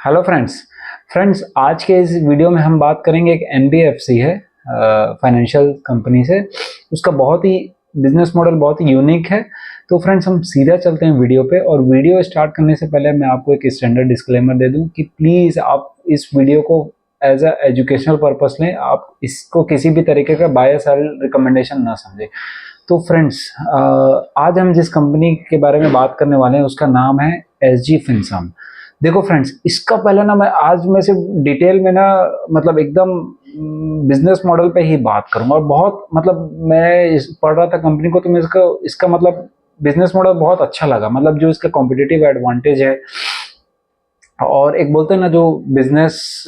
Hello friends आज के इस वीडियो में हम बात करेंगे एक एनबीएफसी है फाइनेंशियल कंपनी से। उसका बहुत ही बिजनेस मॉडल बहुत ही यूनिक है। तो फ्रेंड्स हम सीधा चलते हैं वीडियो पे, और वीडियो स्टार्ट करने से पहले मैं आपको एक स्टैंडर्ड डिस्क्लेमर दे दूं कि प्लीज़ आप इस वीडियो को एज अ एजुकेशनल पर्पस लें, आप इसको किसी भी तरीके का बायस रिकमेंडेशन ना समझें। तो फ्रेंड्स आज हम जिस कंपनी के बारे में बात करने वाले हैं उसका नाम है एसजी फिनसम। देखो फ्रेंड्स, इसका पहले ना मैं आज में से डिटेल में ना मतलब एकदम बिजनेस मॉडल पे ही बात करूंगा। और बहुत मतलब मैं पढ़ रहा था कंपनी को, तो मैं इसका इसका मतलब बिजनेस मॉडल बहुत अच्छा लगा। मतलब जो इसका कॉम्पिटिटिव एडवांटेज है, और एक बोलते हैं ना जो बिजनेस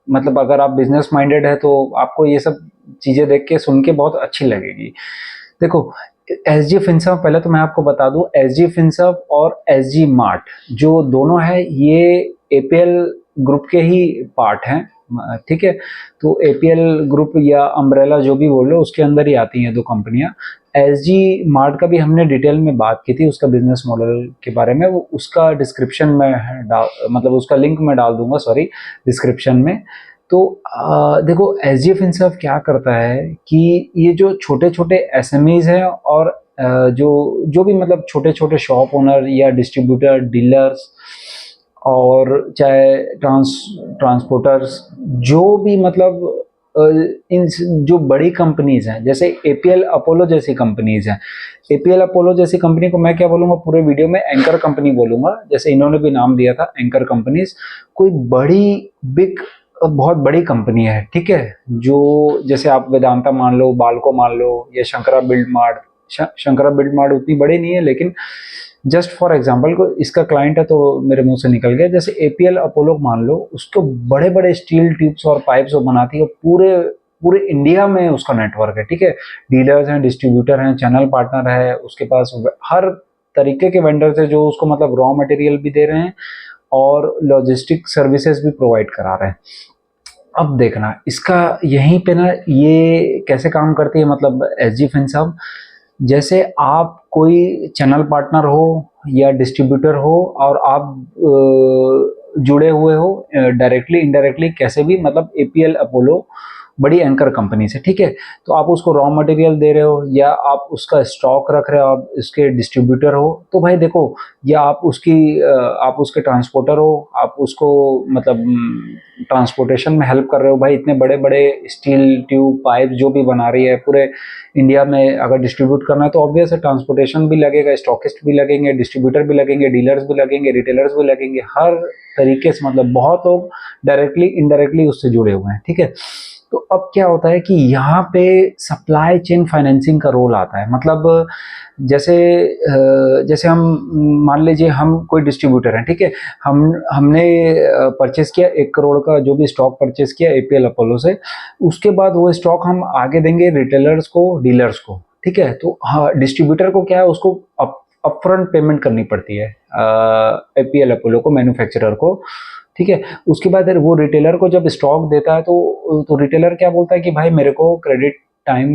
मतलब अगर आप बिजनेस माइंडेड है तो आपको ये सब चीज़ें देख के सुन के बहुत अच्छी लगेगी। देखो, एस जी फिनसर्व, पहले तो मैं आपको बता दूं, एस जी फिनसर्व और एस जी मार्ट जो दोनों है ये एपीएल ग्रुप के ही पार्ट हैं। ठीक है, तो एपीएल ग्रुप या अम्ब्रेला जो भी बोलो उसके अंदर ही आती हैं दो कंपनियां। एस जी मार्ट का भी हमने डिटेल में बात की थी, उसका बिजनेस मॉडल के बारे में। वो उसका डिस्क्रिप्शन में मतलब उसका लिंक मैं डाल दूंगा, सॉरी, डिस्क्रिप्शन में। तो देखो, एस जी फिनसर्व क्या करता है कि ये जो छोटे छोटे एसएमईज हैं और जो जो भी मतलब छोटे छोटे शॉप ओनर या डिस्ट्रीब्यूटर डीलर्स और चाहे ट्रांसपोर्टर्स, जो भी मतलब इन जो बड़ी कंपनीज हैं जैसे एपीएल अपोलो जैसी कंपनीज हैं। एपीएल अपोलो जैसी कंपनी को मैं क्या बोलूँगा पूरे वीडियो में, एंकर कंपनी बोलूँगा, जैसे इन्होंने भी नाम दिया था एंकर कंपनीज। कोई बड़ी बिग बहुत बड़ी कंपनी है, ठीक है, जो जैसे आप वेदांता मान लो, बाल्को मान लो, या Shankara build mart. Shankara build mart उतनी बड़ी नहीं है, लेकिन जस्ट फॉर एग्जांपल को इसका क्लाइंट है तो मेरे मुंह से निकल गया। जैसे एपीएल अपोलो मान लो, उसको बड़े बड़े स्टील ट्यूब्स और पाइप्स वो बनाती है, पूरे पूरे इंडिया में उसका नेटवर्क है। ठीक है, डीलर्स हैं, डिस्ट्रीब्यूटर हैं, चैनल पार्टनर है, उसके पास हर तरीके के वेंडर्स है जो उसको मतलब रॉ मटेरियल भी दे रहे हैं और लॉजिस्टिक सर्विसेज भी प्रोवाइड करा रहे हैं। अब देखना इसका यहीं पे ना ये कैसे काम करती है, मतलब एसजी फिनसर्व। जैसे आप कोई चैनल पार्टनर हो या डिस्ट्रीब्यूटर हो और आप जुड़े हुए हो डायरेक्टली इनडायरेक्टली कैसे भी, मतलब एपीएल अपोलो बड़ी एंकर कंपनी से, ठीक है, तो आप उसको रॉ मटेरियल दे रहे हो या आप उसका स्टॉक रख रहे हो, आप इसके डिस्ट्रीब्यूटर हो, तो भाई देखो, या आप उसके ट्रांसपोर्टर हो, आप उसको मतलब ट्रांसपोर्टेशन में हेल्प कर रहे हो। भाई इतने बड़े बड़े स्टील ट्यूब पाइप जो भी बना रही है पूरे इंडिया में, अगर डिस्ट्रीब्यूट करना है तो ऑब्वियस है ट्रांसपोर्टेशन भी लगेगा, स्टॉकिस्ट भी लगेंगे, डिस्ट्रीब्यूटर भी लगेंगे, डीलर्स भी लगेंगे, रिटेलर्स भी लगेंगे, हर तरीके से मतलब बहुत लोग डायरेक्टली इनडायरेक्टली उससे जुड़े हुए हैं। ठीक है, तो अब क्या होता है कि यहाँ पे सप्लाई चेन फाइनेंसिंग का रोल आता है। मतलब जैसे जैसे हम मान लीजिए हम कोई डिस्ट्रीब्यूटर हैं, ठीक है, हमने परचेस किया 1 करोड़ का जो भी स्टॉक परचेस किया एपीएल अपोलो से। उसके बाद वो स्टॉक हम आगे देंगे रिटेलर्स को, डीलर्स को। ठीक है, तो हाँ, डिस्ट्रीब्यूटर को क्या है, उसको अपफ्रंट पेमेंट करनी पड़ती है एपीएल अपोलो को, मैन्युफैक्चरर को। ठीक है, उसके बाद वो रिटेलर को जब स्टॉक देता है तो रिटेलर क्या बोलता है कि भाई मेरे को क्रेडिट टाइम,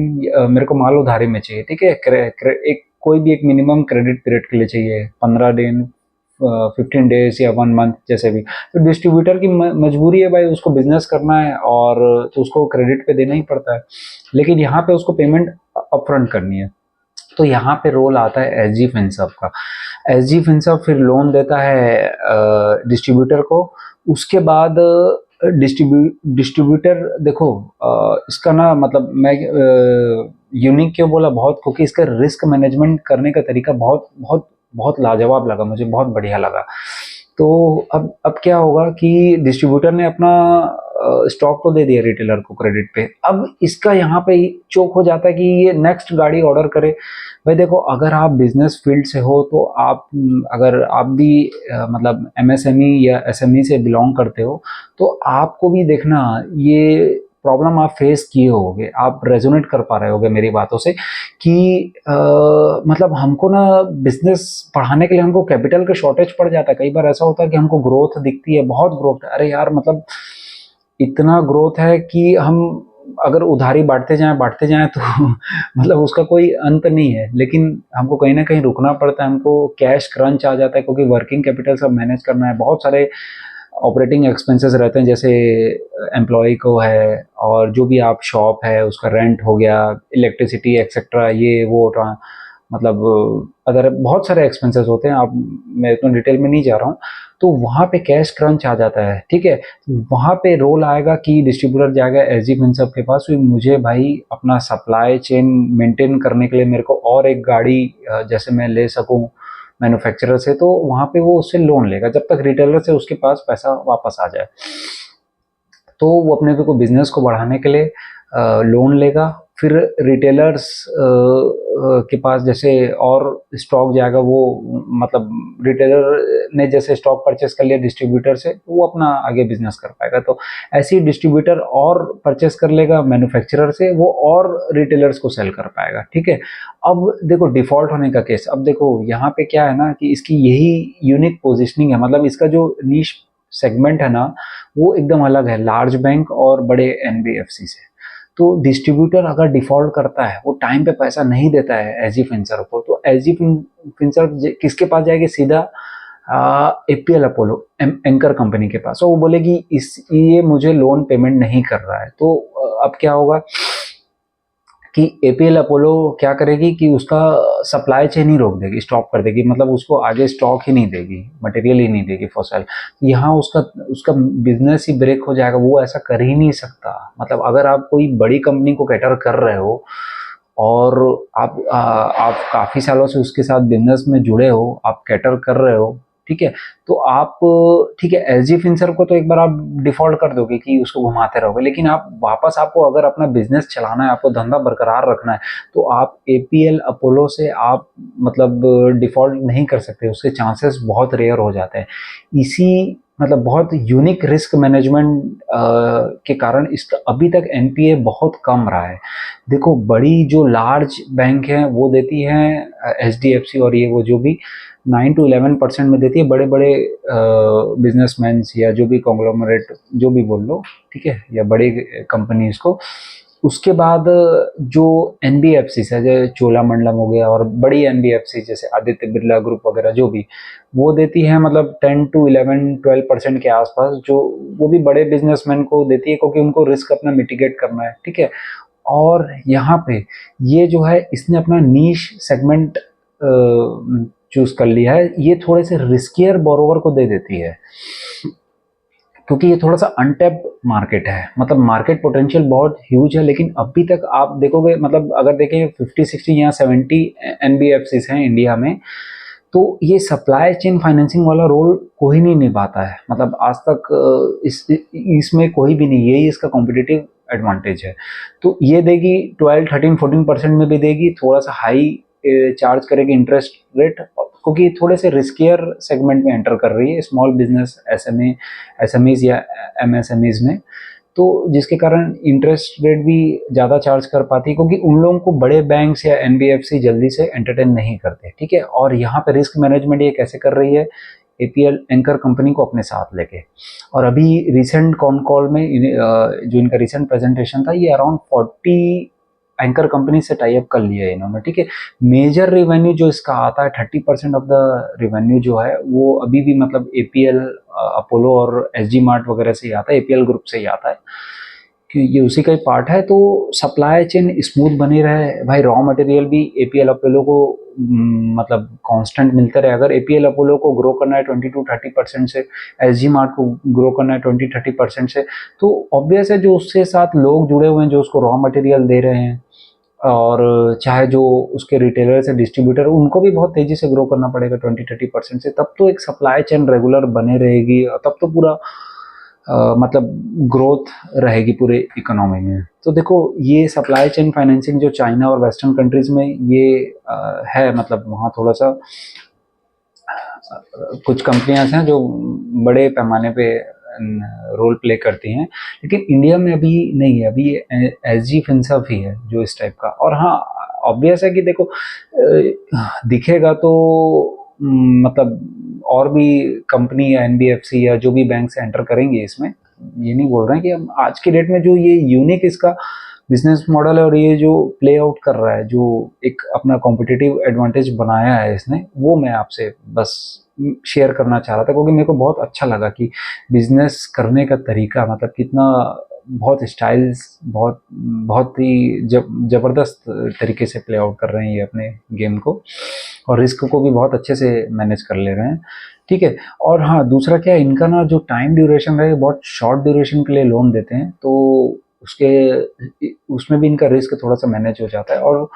मेरे को माल उधारी में चाहिए। ठीक है, एक कोई भी एक मिनिमम क्रेडिट पीरियड के लिए चाहिए, 15 दिन, 15 डेज या 1 मंथ, जैसे भी। तो डिस्ट्रीब्यूटर की मजबूरी है भाई, उसको बिजनेस करना है और तो उसको क्रेडिट पे देना ही पड़ता है, लेकिन यहाँ पे उसको पेमेंट अपफ्रंट करनी है। तो यहाँ पे रोल आता है एसजी फिनसर्व का। एसजी फिनसर्व फिर लोन देता है डिस्ट्रीब्यूटर को। उसके बाद डिस्ट्रीब्यूटर, देखो इसका ना मतलब मैं यूनिक क्यों बोला बहुत, क्योंकि इसका रिस्क मैनेजमेंट करने का तरीका बहुत बहुत बहुत लाजवाब लगा मुझे, बहुत बढ़िया लगा। तो अब क्या होगा कि डिस्ट्रीब्यूटर ने अपना स्टॉक तो दे दिया रिटेलर को क्रेडिट पे। अब इसका यहाँ पे चोक हो जाता है कि ये नेक्स्ट गाड़ी ऑर्डर करे। भाई देखो, अगर आप बिजनेस फील्ड से हो तो आप अगर आप भी मतलब एमएसएमई या एसएमई से बिलोंग करते हो तो आपको भी देखना ये प्रॉब्लम आप फेस किए होगे, आप रेजोनेट कर पा रहे होगे मेरी बातों से कि मतलब हमको ना बिजनेस बढ़ाने के लिए हमको कैपिटल का शॉर्टेज पड़ जाता है। कई बार ऐसा होता है कि हमको ग्रोथ दिखती है, बहुत ग्रोथ है, अरे यार मतलब इतना ग्रोथ है कि हम अगर उधारी बांटते जाएं तो मतलब उसका कोई अंत नहीं है, लेकिन हमको कहीं ना कहीं रुकना पड़ता है, हमको कैश क्रंच आ जाता है क्योंकि वर्किंग कैपिटल सब मैनेज करना है, बहुत सारे ऑपरेटिंग एक्सपेंसेस रहते हैं, जैसे एम्प्लॉय को है और जो भी आप शॉप है उसका रेंट हो गया, इलेक्ट्रिसिटी एक्सेट्रा, ये वो मतलब अदर बहुत सारे एक्सपेंसेस होते हैं। आप, मैं इतना डिटेल में नहीं जा रहा हूँ। तो वहाँ पे कैश क्रंच आ जाता है, ठीक है। वहाँ पे रोल आएगा कि डिस्ट्रीब्यूटर जाएगा एसजी फिनसर्व के पास, मुझे भाई अपना सप्लाई चेन मेंटेन करने के लिए मेरे को और एक गाड़ी जैसे मैं ले सकूँ मैन्युफैक्चरर से, तो वहाँ पे वो उससे लोन लेगा जब तक रिटेलर से उसके पास पैसा वापस आ जाए। तो वो अपने को बिजनेस को बढ़ाने के लिए लोन लेगा। फिर रिटेलर्स के पास जैसे और स्टॉक जाएगा, वो मतलब रिटेलर ने जैसे स्टॉक परचेस कर लिया डिस्ट्रीब्यूटर से, तो वो अपना आगे बिजनेस कर पाएगा। तो ऐसे ही डिस्ट्रीब्यूटर और परचेस कर लेगा मैन्युफैक्चरर से, वो और रिटेलर्स को सेल कर पाएगा, ठीक है। अब देखो डिफॉल्ट होने का केस, अब देखो यहाँ पे क्या है ना कि इसकी यही यूनिक पोजिशनिंग है, मतलब इसका जो नीश सेगमेंट है ना वो एकदम अलग है लार्ज बैंक और बड़े एनबीएफसी से। तो डिस्ट्रीब्यूटर अगर डिफॉल्ट करता है, वो टाइम पे पैसा नहीं देता है एसजी फिनसर्व को, तो एसजी फिनसर्व किसके पास जाएगी? सीधा एपीएल अपोलो एंकर कंपनी के पास। तो वो बोलेगी ये मुझे लोन पेमेंट नहीं कर रहा है। तो अब क्या होगा कि एपीएल अपोलो क्या करेगी कि उसका सप्लाई चेन ही रोक देगी, स्टॉप कर देगी, मतलब उसको आगे स्टॉक ही नहीं देगी, मटेरियल ही नहीं देगी फॉर सेल। यहाँ उसका उसका बिजनेस ही ब्रेक हो जाएगा, वो ऐसा कर ही नहीं सकता। मतलब अगर आप कोई बड़ी कंपनी को कैटर कर रहे हो और आप काफ़ी सालों से उसके साथ बिजनेस में जुड़े हो, आप कैटर कर रहे हो, ठीक है, तो आप, ठीक है, एसजी फिनसर्व को तो एक बार आप डिफॉल्ट कर दोगे कि उसको घुमाते रहोगे, लेकिन आप वापस, आपको अगर अपना बिजनेस चलाना है, आपको धंधा बरकरार रखना है, तो आप एपीएल अपोलो से आप मतलब डिफॉल्ट नहीं कर सकते, उसके चांसेस बहुत रेयर हो जाते हैं। इसी मतलब बहुत यूनिक रिस्क मैनेजमेंट के कारण इसका अभी तक एनपीए बहुत कम रहा है। देखो बड़ी जो लार्ज बैंक हैं वो देती हैं एचडीएफसी और ये वो जो भी 9 to 11% में देती है, बड़े बड़े बिजनेसमैन या जो भी कॉन्ग्लोमरेट जो भी बोल लो, ठीक है, या बड़ी कंपनीज को। उसके बाद जो एनबीएफसी है, जैसे चोलामंडलम हो गया और बड़ी एनबीएफसी जैसे आदित्य बिरला ग्रुप वगैरह जो भी, वो देती है मतलब 10 to 11 12% के आसपास, जो वो भी बड़े बिजनेसमैन को देती है क्योंकि उनको रिस्क अपना मिटिगेट करना है, ठीक है। और यहाँ पे ये जो है इसने अपना नीश सेगमेंट चूज कर लिया है, ये थोड़े से रिस्कियर बोरोवर को दे देती है क्योंकि ये थोड़ा सा अनटैप्ड मार्केट है, मतलब मार्केट पोटेंशियल बहुत ह्यूज है। लेकिन अभी तक आप देखोगे, मतलब अगर देखें 50 60 या 70 एनबीएफसीज हैं इंडिया में, तो ये सप्लाई चेन फाइनेंसिंग वाला रोल कोई नहीं निभाता है, मतलब आज तक इसमें कोई भी नहीं, यही इसका कॉम्पिटिटिव एडवांटेज है। तो ये देगी 12 13 14% में भी देगी, थोड़ा सा हाई चार्ज करेगी इंटरेस्ट रेट, क्योंकि थोड़े से रिस्कियर सेगमेंट में एंटर कर रही है, स्मॉल बिजनेस एसएमईज या एमएसएमईज में, तो जिसके कारण इंटरेस्ट रेट भी ज़्यादा चार्ज कर पाती है, क्योंकि उन लोगों को बड़े बैंक्स या एनबीएफसी जल्दी से एंटरटेन नहीं करते, ठीक है। और यहाँ पे रिस्क मैनेजमेंट ये कैसे कर रही है, एपीएल एंकर कंपनी को अपने साथ लेके। और अभी रिसेंट कॉन कॉल में जो इनका रिसेंट प्रेजेंटेशन था, ये अराउंड 40 एंकर कंपनी से टाई अप कर लिया है इन्होंने, ठीक है। मेजर रेवेन्यू जो इसका आता है, 30% ऑफ द रेवेन्यू जो है वो अभी भी मतलब एपीएल अपोलो और एसजी मार्ट वगैरह से ही आता है, एपीएल ग्रुप से ही आता है, कि ये उसी का ही पार्ट है। तो सप्लाई चेन स्मूथ बनी रहे भाई, रॉ मटेरियल भी एपीएल अपोलो को मतलब कांस्टेंट मिलते रहे। अगर एपीएल अपोलो को ग्रो करना है 20 to 30% से, एसजी मार्ट को ग्रो करना है 20 30% से, तो ऑब्वियस है जो उसके साथ लोग जुड़े हुए हैं, जो उसको रॉ मटेरियल दे रहे हैं, और चाहे जो उसके रिटेलर से डिस्ट्रीब्यूटर, उनको भी बहुत तेजी से ग्रो करना पड़ेगा 20 30% से, तब तो एक सप्लाई चेन रेगुलर बने रहेगी, और तब तो पूरा मतलब ग्रोथ रहेगी पूरे इकोनॉमी में। तो देखो ये सप्लाई चेन फाइनेंसिंग जो चाइना और वेस्टर्न कंट्रीज में ये है, मतलब वहाँ थोड़ा सा कुछ कंपनियां हैं जो बड़े पैमाने पे रोल प्ले करती हैं, लेकिन इंडिया में अभी नहीं है, अभी एसजी फिनसर्व ही है जो इस टाइप का। और हाँ, ऑब्वियस है कि देखो दिखेगा तो मतलब और भी कंपनी या एनबीएफसी या जो भी बैंक से एंटर करेंगे इसमें, ये नहीं बोल रहे हैं कि हम आज की डेट में जो ये यूनिक इसका बिजनेस मॉडल है और ये जो प्ले आउट कर रहा है, जो एक अपना कॉम्पिटिटिव एडवांटेज बनाया है इसने, वो मैं आपसे बस शेयर करना चाह रहा था, क्योंकि मेरे को बहुत अच्छा लगा कि बिजनेस करने का तरीका मतलब कितना बहुत स्टाइल्स, बहुत बहुत ही ज़बरदस्त तरीके से प्ले आउट कर रहे हैं ये अपने गेम को, और रिस्क को भी बहुत अच्छे से मैनेज कर ले रहे हैं। ठीक है। और हाँ, दूसरा क्या है, इनका ना जो टाइम ड्यूरेशन है बहुत शॉर्ट ड्यूरेशन के लिए लोन देते हैं, तो उसके उसमें भी इनका रिस्क थोड़ा सा मैनेज हो जाता है। और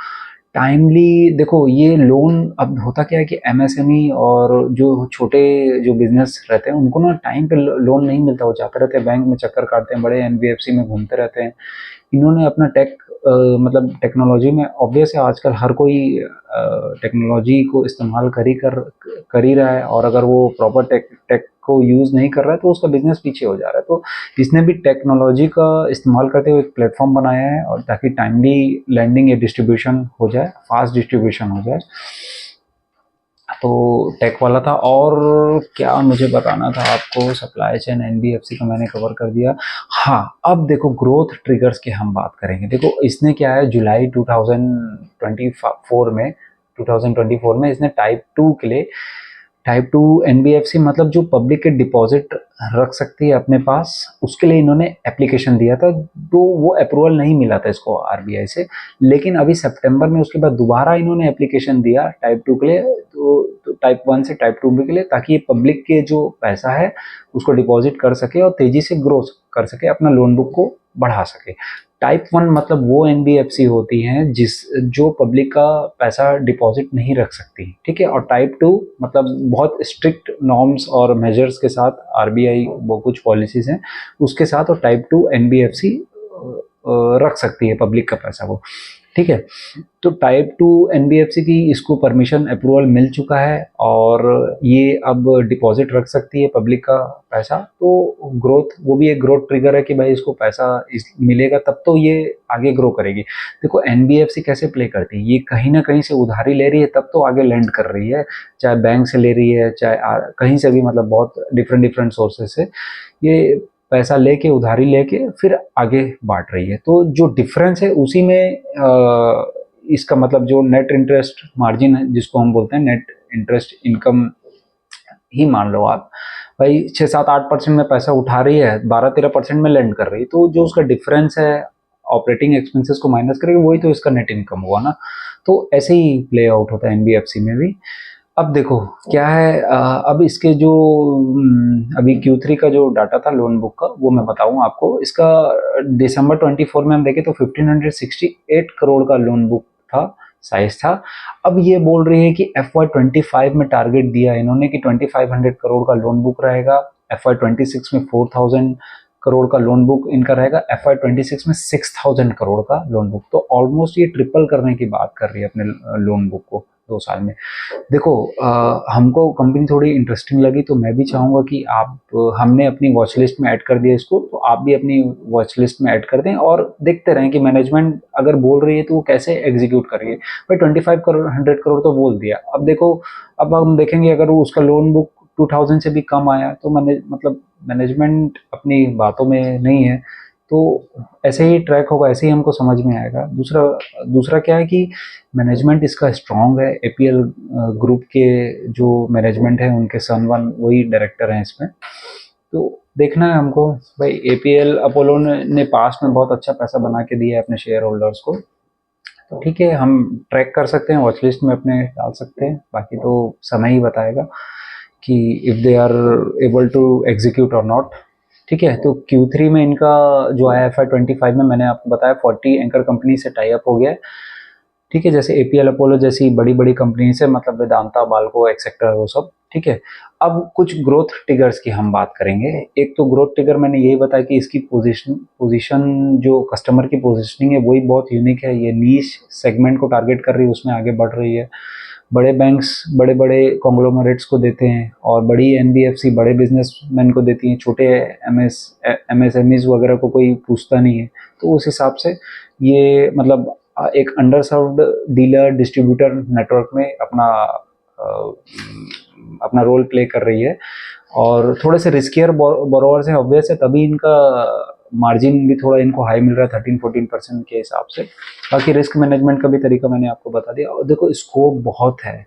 टाइमली देखो, ये लोन अब होता क्या है कि एमएसएमई और जो छोटे जो बिजनेस रहते हैं उनको ना टाइम पे लोन नहीं मिलता, वो जाते रहते हैं बैंक में, चक्कर काटते हैं, बड़े एनबीएफसी में घूमते रहते हैं। इन्होंने अपना मतलब टेक्नोलॉजी में ऑब्वियस है, आजकल हर कोई टेक्नोलॉजी को इस्तेमाल कर ही रहा है, और अगर वो प्रॉपर टेक टेक को यूज़ नहीं कर रहा है तो उसका बिजनेस पीछे हो जा रहा है। तो इसने भी टेक्नोलॉजी का इस्तेमाल करते हुए एक प्लेटफॉर्म बनाया है, और ताकि टाइमली लैंडिंग या डिस्ट्रीब्यूशन हो जाए, फास्ट डिस्ट्रीब्यूशन हो जाए। तो टेक वाला था। और क्या मुझे बताना था आपको, सप्लाई चेन एनबीएफसी का मैंने कवर कर दिया। हाँ, अब देखो ग्रोथ ट्रिगर्स की हम बात करेंगे। देखो इसने क्या है, जुलाई 2024 में इसने टाइप 2 के लिए, टाइप 2 एनबीएफसी मतलब जो पब्लिक के डिपॉजिट रख सकती है अपने पास, उसके लिए इन्होंने एप्लीकेशन दिया था। तो वो अप्रूवल नहीं मिला था इसको आरबीआई से, लेकिन अभी सितंबर में उसके बाद दोबारा इन्होंने एप्लीकेशन दिया टाइप 2 के लिए, तो टाइप 1 से टाइप 2 के लिए, ताकि ये पब्लिक के जो पैसा है उसको डिपॉजिट कर सके और तेजी से ग्रोथ कर सके, अपना लोन बुक को बढ़ा सके। टाइप 1 मतलब वो एनबीएफसी होती हैं जो पब्लिक का पैसा डिपॉजिट नहीं रख सकती, ठीक है। और टाइप 2 मतलब बहुत स्ट्रिक्ट नॉर्म्स और मेजर्स के साथ आरबीआई वो कुछ पॉलिसीज हैं उसके साथ, और टाइप 2 एनबीएफसी रख सकती है पब्लिक का पैसा वो, ठीक है। तो टाइप 2 एनबीएफसी की इसको परमिशन अप्रूवल मिल चुका है, और ये अब डिपॉजिट रख सकती है पब्लिक का पैसा। तो ग्रोथ, वो भी एक ग्रोथ ट्रिगर है कि भाई इसको पैसा मिलेगा तब तो ये आगे ग्रो करेगी। देखो एनबीएफसी कैसे प्ले करती है, ये कहीं ना कहीं से उधारी ले रही है तब तो आगे लैंड कर रही है, चाहे बैंक से ले रही है, चाहे कहीं से भी, मतलब बहुत डिफरेंट डिफरेंट सोर्सेज से ये पैसा लेके, उधारी लेके फिर आगे बांट रही है। तो जो डिफरेंस है उसी में इसका मतलब जो नेट इंटरेस्ट मार्जिन है, जिसको हम बोलते हैं नेट इंटरेस्ट इनकम ही मान लो आप, भाई 6-7-8% में पैसा उठा रही है, 12-13% में लैंड कर रही है, तो जो उसका डिफरेंस है ऑपरेटिंग एक्सपेंसेस को माइनस करेगी, वही तो इसका नेट इनकम हुआ ना। तो ऐसे ही प्ले आउट होता है एनबीएफसी में भी। अब देखो क्या है, अब इसके जो अभी Q3 का जो डाटा था लोन बुक का, वो मैं बताऊं आपको। इसका दिसंबर 24 में हम देखें तो 1568 करोड़ का लोन बुक था, साइज था। अब ये बोल रही है कि FY25 में टारगेट दिया इन्होंने कि 2500 करोड़ का लोन बुक रहेगा, FY26 में 4000 करोड़ का लोन बुक इनका रहेगा, FY26 में 6000 करोड़ का लोन बुक। तो ऑलमोस्ट ये ट्रिपल करने की बात कर रही है अपने लोन बुक को 2 साल में। देखो हमको कंपनी थोड़ी इंटरेस्टिंग लगी, तो मैं भी चाहूँगा कि आप, हमने अपनी वॉच लिस्ट में ऐड कर दिया इसको, तो आप भी अपनी वॉच लिस्ट में ऐड कर दें, और देखते रहें कि मैनेजमेंट अगर बोल रही है तो वो कैसे एग्जीक्यूट कर रही है। भाई 2500 तो बोल दिया, अब देखो, अब हम देखेंगे अगर वो उसका लोन बुक 2000 से भी कम आया तो मतलब मैनेजमेंट अपनी बातों में नहीं है, तो ऐसे ही ट्रैक होगा, ऐसे ही हमको समझ में आएगा। दूसरा दूसरा क्या है कि मैनेजमेंट इसका स्ट्रांग है, एपीएल ग्रुप के जो मैनेजमेंट है उनके सन वन वही डायरेक्टर हैं इसमें। तो देखना है हमको, भाई एपीएल अपोलो ने पास में बहुत अच्छा पैसा बना के दिया है अपने शेयर होल्डर्स को, तो ठीक है, हम ट्रैक कर सकते हैं, वॉच लिस्ट में अपने डाल सकते हैं, बाकी तो समय ही बताएगा कि if they are able to execute और नॉट। ठीक है। तो Q3 में इनका जो आया FY25 में, मैंने आपको बताया 40 एंकर कंपनी से टाई अप हो गया है, ठीक है। जैसे एपीएल अपोलो जैसी बड़ी बड़ी कंपनी से, मतलब वेदांता, बाल्को एक्सेट्रा, वो सब, ठीक है। अब कुछ ग्रोथ ट्रिगर्स की हम बात करेंगे। एक तो ग्रोथ ट्रिगर मैंने यही बताया कि इसकी पोजीशन जो कस्टमर की पोजीशनिंग है वही बहुत यूनिक है, ये नीश सेगमेंट को टारगेट कर रही है, उसमें आगे बढ़ रही है। बड़े बैंक्स बड़े बड़े कॉन्ग्लोमरेट्स को देते हैं, और बड़ी एनबीएफसी बड़े बिजनेसमैन को देती हैं, छोटे एमएसएमईज वगैरह को कोई पूछता नहीं है। तो उस हिसाब से ये मतलब एक under served dealer distributor network में अपना रोल प्ले कर रही है, और थोड़े से रिस्कियर बोरोवर्स है ऑब्वियस है, तभी इनका मार्जिन भी थोड़ा इनको हाई मिल रहा है 13-14% के हिसाब से। बाकी रिस्क मैनेजमेंट का भी तरीका मैंने आपको बता दिया। और देखो स्कोप बहुत है,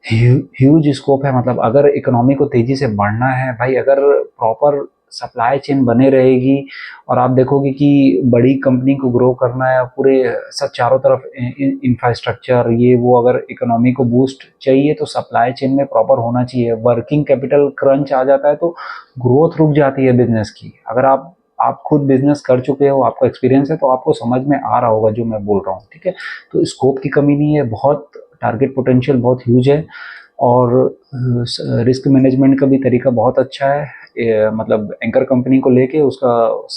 ह्यूज स्कोप है। मतलब अगर इकोनॉमी को तेजी से बढ़ना है भाई, अगर प्रॉपर सप्लाई चेन बने रहेगी और आप देखोगे कि बड़ी कंपनी को ग्रो करना है, पूरे सब चारों तरफ इंफ्रास्ट्रक्चर ये वो, अगर इकोनॉमी को बूस्ट चाहिए तो सप्लाई चेन में प्रॉपर होना चाहिए। वर्किंग कैपिटल क्रंच आ जाता है तो ग्रोथ रुक जाती है बिजनेस की। अगर आप खुद बिजनेस कर चुके हो, आपको एक्सपीरियंस है, तो आपको समझ में आ रहा होगा जो मैं बोल रहा हूँ, ठीक है। तो स्कोप की कमी नहीं है, बहुत टारगेट पोटेंशियल बहुत ह्यूज है, और रिस्क मैनेजमेंट का भी तरीका बहुत अच्छा है। मतलब एंकर कंपनी को लेके उसका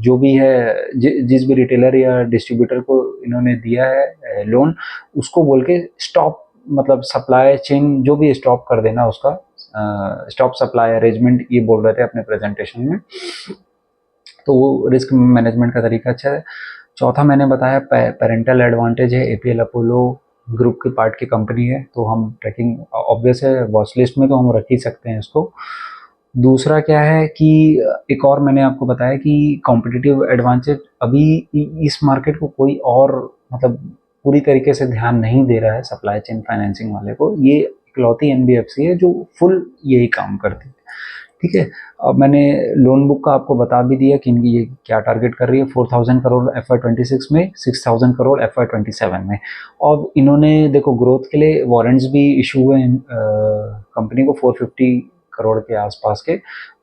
जो भी है, जिस भी रिटेलर या डिस्ट्रीब्यूटर को इन्होंने दिया है लोन, उसको बोल के स्टॉप, मतलब सप्लाई चेन जो भी स्टॉप कर देना उसका, स्टॉप सप्लाई अरेंजमेंट ये बोल रहे थे अपने प्रेजेंटेशन में। तो वो रिस्क मैनेजमेंट का तरीका अच्छा है। चौथा मैंने बताया पेरेंटल एडवांटेज है, एपीएल अपोलो ग्रुप के पार्ट की कंपनी है, तो हम ट्रैकिंग ऑब्वियस है, वॉच लिस्ट में तो हम रख ही सकते हैं इसको। दूसरा क्या है कि एक और मैंने आपको बताया कि कॉम्पिटिटिव एडवांटेज, अभी इस मार्केट को कोई और मतलब पूरी तरीके से ध्यान नहीं दे रहा है सप्लाई चेन फाइनेंसिंग वाले को। ये इकलौती एनबीएफसी है जो फुल यही काम करती है, ठीक है। अब मैंने लोन बुक का आपको बता भी दिया कि इनकी ये क्या टारगेट कर रही है, 4000 करोड़ FY26 में, 6000 करोड़ FY27 में। और इन्होंने देखो ग्रोथ के लिए वारंट्स भी इशू हुए कंपनी को 450 करोड़ के आसपास के।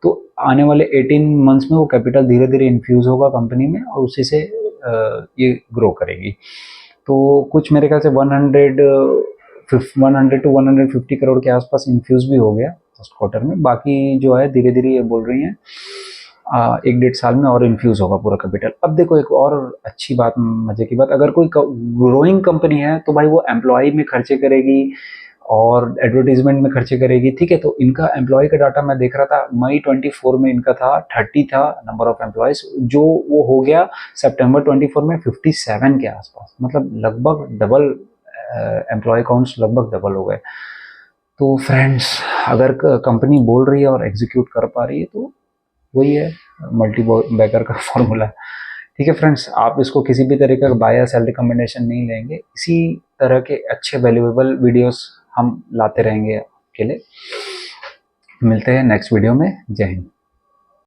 तो आने वाले 18 मंथ्स में वो कैपिटल धीरे धीरे इन्फ्यूज होगा कंपनी में और उसी से ये ग्रो करेगी। तो कुछ मेरे ख्याल से 100 टू 150 करोड़ के आसपास इन्फ्यूज भी हो गया फर्स्ट क्वार्टर में। बाकी जो है धीरे धीरे ये बोल रही हैं 1-1.5 साल में और इन्फ्यूज होगा पूरा कैपिटल। अब देखो एक और अच्छी बात, मजे की बात, अगर कोई ग्रोइंग कंपनी है तो भाई वो एम्प्लॉय में खर्चे करेगी और एडवर्टीजमेंट में खर्चे करेगी, ठीक है। तो इनका एम्प्लॉय का डाटा मैं देख रहा था, मई 24 में इनका था 30 था नंबर ऑफ एम्प्लॉयज, जो वो हो गया सितंबर 24 में 57 के आसपास, मतलब लगभग डबल, एम्प्लॉय काउंट्स लगभग डबल हो गए। तो फ्रेंड्स, अगर कंपनी बोल रही है और एग्जीक्यूट कर पा रही है तो वही है मल्टी बैगर का फॉर्मूला, ठीक है फ्रेंड्स। आप इसको किसी भी तरीके का बाय या सेल रिकमेंडेशन नहीं लेंगे, इसी तरह के अच्छे वैल्यूएबल वीडियोस हम लाते रहेंगे आपके लिए। मिलते हैं नेक्स्ट वीडियो में। जय हिंद।